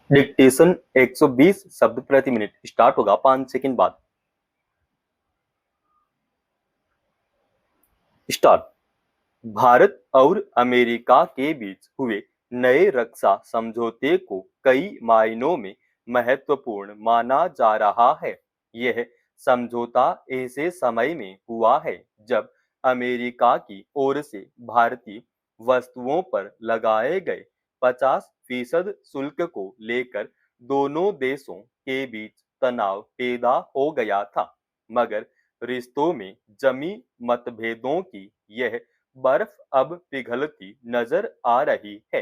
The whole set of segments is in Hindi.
डिक्टेशन 120 शब्द प्रति मिनट स्टार्ट होगा 5 सेकंड बाद। स्टार्ट। भारत और अमेरिका के बीच हुए नए रक्षा समझौते को कई मायनों में महत्वपूर्ण माना जा रहा है। यह समझौता ऐसे समय में हुआ है जब अमेरिका की ओर से भारतीय वस्तुओं पर लगाए गए 50% शुल्क को लेकर दोनों देशों के बीच तनाव पैदा हो गया था। मगर रिश्तों में जमी मतभेदों की यह बर्फ अब पिघलती नजर आ रही है।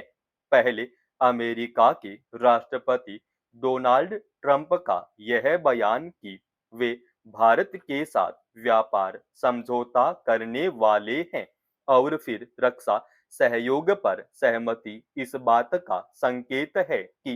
पहले अमेरिका के राष्ट्रपति डोनाल्ड ट्रंप का यह बयान कि वे भारत के साथ व्यापार समझौता करने वाले हैं और फिर रक्षा सहयोग पर सहमति इस बात का संकेत है कि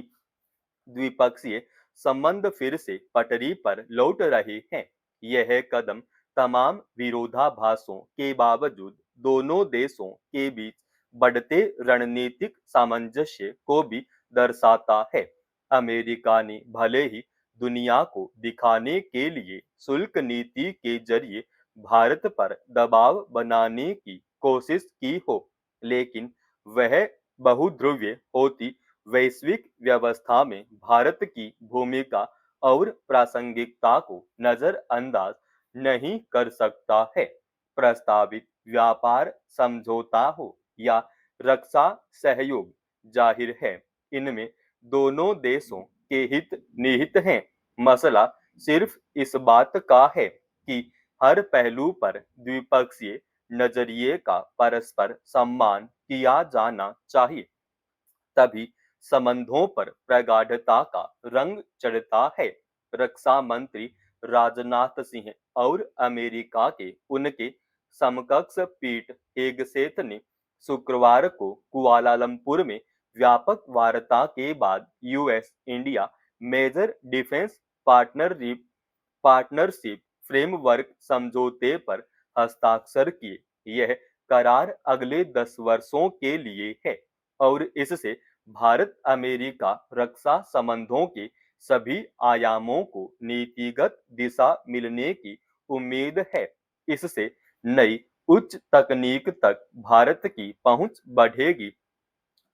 द्विपक्षीय संबंध फिर से पटरी पर लौट रहे हैं। यह कदम तमाम विरोधाभासों के बावजूद दोनों देशों के बीच बढ़ते रणनीतिक सामंजस्य को भी दर्शाता है। अमेरिका ने भले ही दुनिया को दिखाने के लिए शुल्क नीति के जरिए भारत पर दबाव बनाने की कोशिश की हो, लेकिन वह बहुध्रुवीय होती वैश्विक व्यवस्था में भारत की भूमिका और प्रासंगिकता को नजरअंदाज नहीं कर सकता है। प्रस्तावित व्यापार समझौता हो या रक्षा सहयोग, जाहिर है इनमें दोनों देशों के हित निहित हैं। मसला सिर्फ इस बात का है कि हर पहलू पर द्विपक्षीय नजरिए का परस्पर सम्मान किया जाना चाहिए, तभी संबंधों पर प्रगाढ़ता का रंग चढ़ता है। रक्षा मंत्री राजनाथ सिंह और अमेरिका के उनके समकक्ष पीट हेगसेथ ने शुक्रवार को कुआलालंपुर में व्यापक वार्ता के बाद US India major defence partnership partnership framework समझौते पर हस्ताक्षर किए। यह करार अगले 10 वर्षों के लिए है और इससे भारत अमेरिका रक्षा संबंधों के सभी आयामों को नीतिगत दिशा मिलने की उम्मीद है। इससे नई उच्च तकनीक तक भारत की पहुंच बढ़ेगी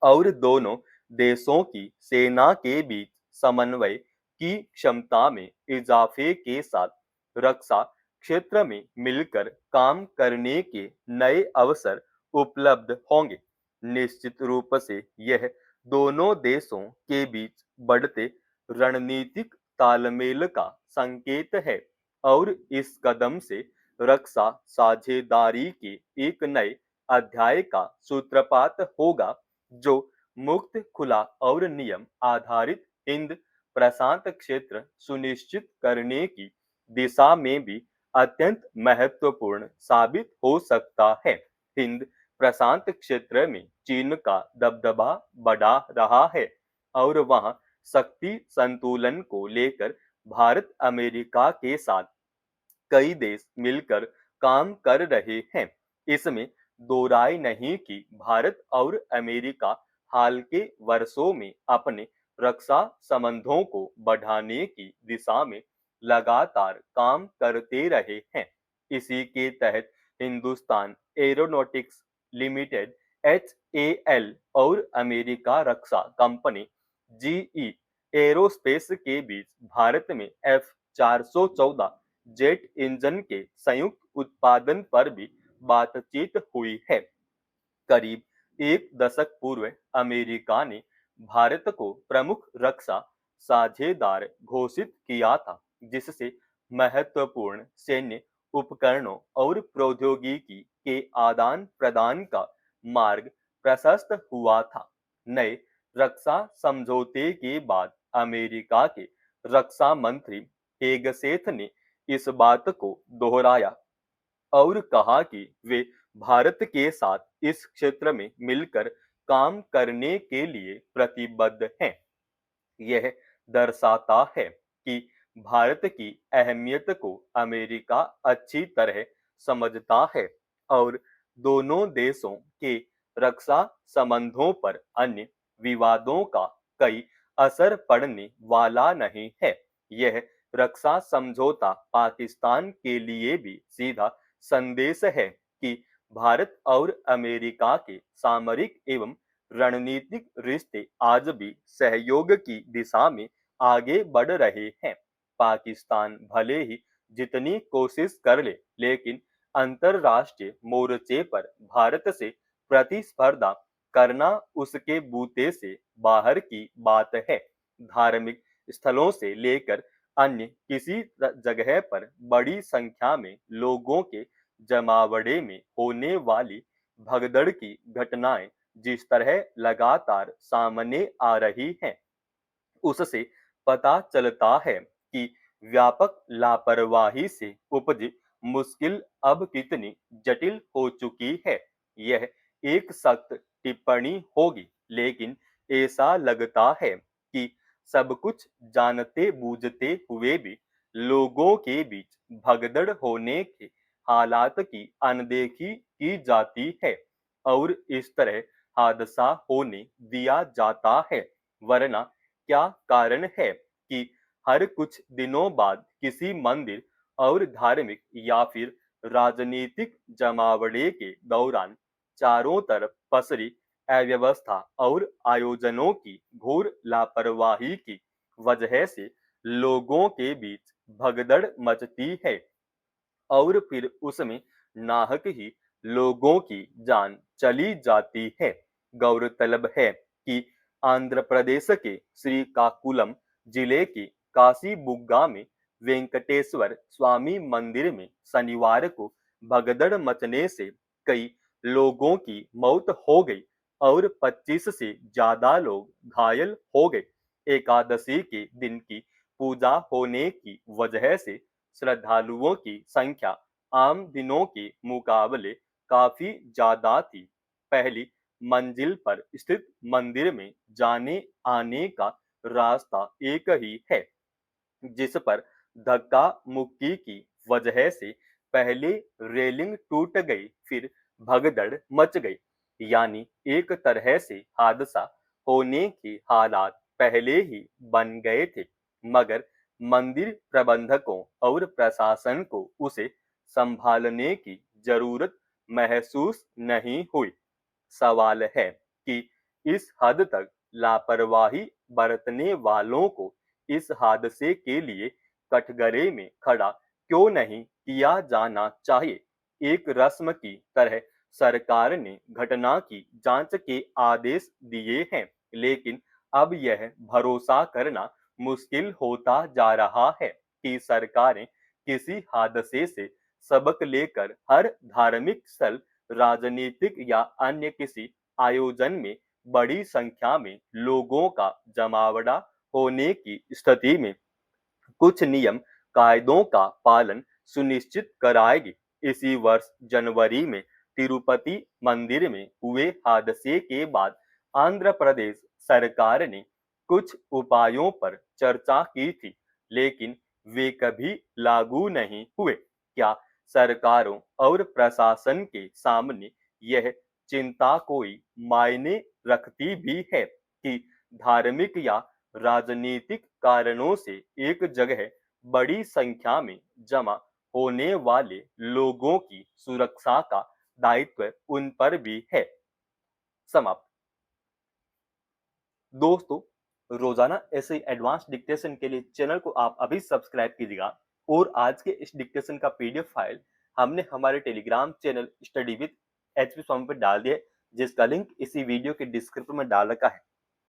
और दोनों देशों की सेना के बीच समन्वय की क्षमता में इजाफे के साथ रक्षा क्षेत्र में मिलकर काम करने के नए अवसर उपलब्ध होंगे। निश्चित रूप से यह दोनों देशों के बीच बढ़ते रणनीतिक तालमेल का संकेत है और इस कदम से रक्षा साझेदारी के एक नए अध्याय का सूत्रपात होगा, जो मुक्त, खुला और नियम आधारित हिंद प्रशांत क्षेत्र सुनिश्चित करने की दिशा में भी अत्यंत महत्वपूर्ण साबित हो सकता है। हिंद प्रशांत क्षेत्र में चीन का दबदबा बढ़ा रहा है और वहां शक्ति संतुलन को लेकर भारत अमेरिका के साथ कई देश मिलकर काम कर रहे हैं। इसमें दो राय नहीं कि भारत और अमेरिका हाल के वर्षों में अपने रक्षा संबंधों को बढ़ाने की दिशा में लगातार काम करते रहे हैं। इसी के तहत हिंदुस्तान एरोनॉटिक्स लिमिटेड HAL और अमेरिका रक्षा कंपनी GE एरोस्पेस के बीच भारत में F414 जेट इंजन के संयुक्त उत्पादन पर भी बातचीत हुई है। करीब एक दशक पूर्व अमेरिका ने भारत को प्रमुख रक्षा साझेदार घोषित किया था, जिससे महत्वपूर्ण सैन्य उपकरणों और प्रौद्योगिकी के आदान प्रदान का मार्ग प्रशस्त हुआ था। नए रक्षा समझौते के बाद अमेरिका के रक्षा मंत्री हेगसेथ ने इस बात को दोहराया और कहा कि वे भारत के साथ इस क्षेत्र में मिलकर काम करने के लिए प्रतिबद्ध हैं। यह दर्शाता है कि भारत की अहमियत को अमेरिका अच्छी तरह समझता है और दोनों देशों के रक्षा संबंधों पर अन्य विवादों का कई असर पड़ने वाला नहीं है। यह रक्षा समझौता पाकिस्तान के लिए भी सीधा संदेश है कि भारत और अमेरिका के सामरिक एवं रणनीतिक रिश्ते आज भी सहयोग की दिशा में आगे बढ़ रहे हैं। पाकिस्तान भले ही जितनी कोशिश कर ले, लेकिन अंतरराष्ट्रीय मोर्चे पर भारत से प्रतिस्पर्धा करना उसके बूते से बाहर की बात है। धार्मिक स्थलों से लेकर अन्य किसी जगह पर बड़ी संख्या में लोगों के जमावड़े में होने वाली भगदड़ की घटनाएं जिस तरह लगातार सामने आ रही हैं, उससे पता चलता है कि व्यापक लापरवाही से उपजी मुश्किल अब कितनी जटिल हो चुकी है। यह एक सख्त टिप्पणी होगी, लेकिन ऐसा लगता है कि सब कुछ जानते बूझते हुए भी लोगों के बीच भगदड़ होने के हालात की अनदेखी की जाती है और इस तरह हादसा होने दिया जाता है। वरना क्या कारण है कि हर कुछ दिनों बाद किसी मंदिर और धार्मिक या फिर राजनीतिक जमावड़े के दौरान चारों तरफ पसरी अव्यवस्था और आयोजनों की घोर लापरवाही की वजह से लोगों के बीच भगदड़ मचती है और फिर उसमें नाहक ही लोगों की जान चली जाती है। गौरतलब है कि आंध्र प्रदेश के श्रीकाकुलम जिले के काशीबुग्गा में वेंकटेश्वर स्वामी मंदिर में शनिवार को भगदड़ मचने से कई लोगों की मौत हो गई और 25 से ज्यादा लोग घायल हो गए। एकादशी के दिन की पूजा होने की वजह से श्रद्धालुओं की संख्या आम दिनों के मुकाबले काफी ज्यादा थी। पहली मंजिल पर स्थित मंदिर में जाने आने का रास्ता एक ही है, जिस पर धक्का मुक्की की वजह से पहले रेलिंग टूट गई, फिर भगदड़ मच गई। यानी एक तरह से हादसा होने के हालात पहले ही बन गए थे, मगर मंदिर प्रबंधकों और प्रशासन को उसे संभालने की जरूरत महसूस नहीं हुई। सवाल है कि इस हद तक लापरवाही बरतने वालों को इस हादसे के लिए कटघरे में खड़ा क्यों नहीं किया जाना चाहिए। एक रस्म की तरह सरकार ने घटना की जांच के आदेश दिए हैं, लेकिन अब यह भरोसा करना मुश्किल होता जा रहा है कि सरकारें किसी हादसे से सबक लेकर हर धार्मिक स्थल, राजनीतिक या अन्य किसी आयोजन में बड़ी संख्या में लोगों का जमावड़ा होने की स्थिति में कुछ नियम कायदों का पालन सुनिश्चित कराएगी। इसी वर्ष जनवरी में तिरुपति मंदिर में हुए हादसे के बाद आंध्र प्रदेश सरकार ने कुछ उपायों पर चर्चा की थी, लेकिन वे कभी लागू नहीं हुए। क्या सरकारों और प्रशासन के सामने यह चिंता कोई मायने रखती भी है कि धार्मिक या राजनीतिक कारणों से एक जगह बड़ी संख्या में जमा होने वाले लोगों की सुरक्षा का दायित्व उन पर भी है। समाप्त। दोस्तों, रोजाना ऐसे एडवांस डिक्टेशन के लिए चैनल को आप अभी सब्सक्राइब कीजिएगा और आज के इस डिक्टेशन का पीडीएफ फाइल हमने हमारे Telegram channel study with HP Swami पर डाल दिया, जिसका लिंक इसी वीडियो के डिस्क्रिप्शन में डाल रखा है।